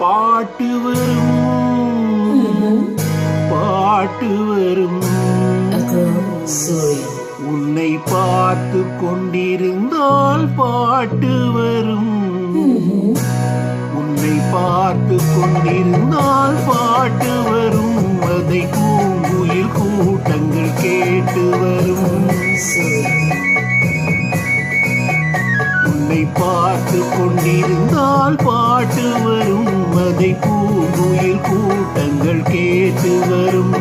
பாட்டு வரும் பாட்டு வரும். உன்னை பார்த்து கொண்டிருந்தால் பாட்டு வரும். உன்னை பார்த்து கொண்டிருந்தால் பாட்டு வரும். அதை பூங்குயில் கூட்டங்கள் கேட்டு வரும். உன்னை பார்த்து கொண்டிருந்தால் பாட்டு வரும். அதை பூங்குயில் கூட்டங்கள் கேட்டு வரும்.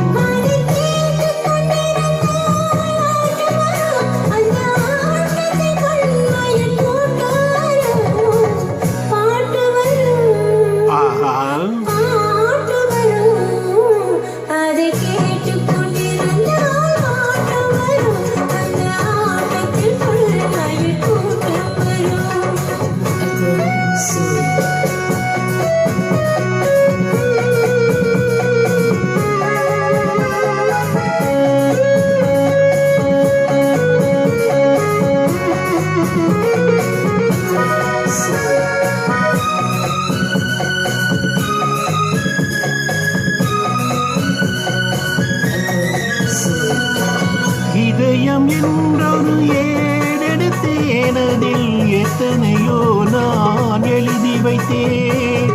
இதயம் என்றொரு ஏடெடுத்தேனதில் எத்தனையோ நான் எழுதி வைத்தேன்.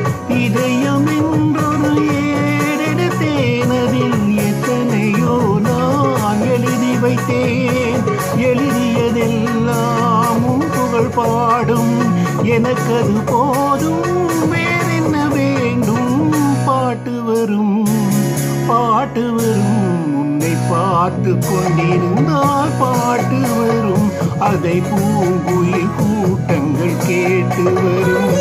இதயம் என்றொரு ஏடெடுத்தேனதில் எத்தனையோ நான் எழுதி வைத்தேன். எழுதியதெல்லாம் புகழ் பாடும் எனக்கது போதும். வேறென்ன வேண்டும்? பாட்டு வரும் பாட்டு வரும். உன்னை பார்த்து கொண்டிருந்தால் பாட்டு வரும். அதை பூங்குயில் கூட்டங்கள் கேட்டு வரும்.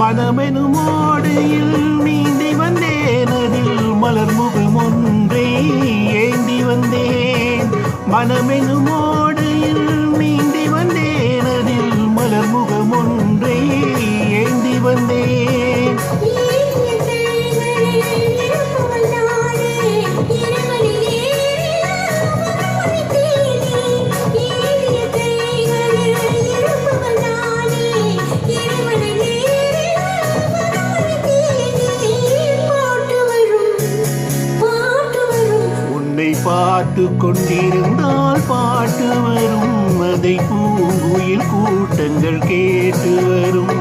மனமெனும் ஓடையில் நீந்தி வந்தேன். அதில் மலர் முகம் ஒன்றை ஏந்தி வந்தேன். மனமெனும் ஓடையில் நீந்தி வந்தேன். அதில் மலர் முகம் ஒன்றை ஏந்தி வந்தேன். பார்த்து கொண்டிருந்தால் பாட்டு வரும். அதை பூங்குயில் கூட்டங்கள் கேட்டு வரும்.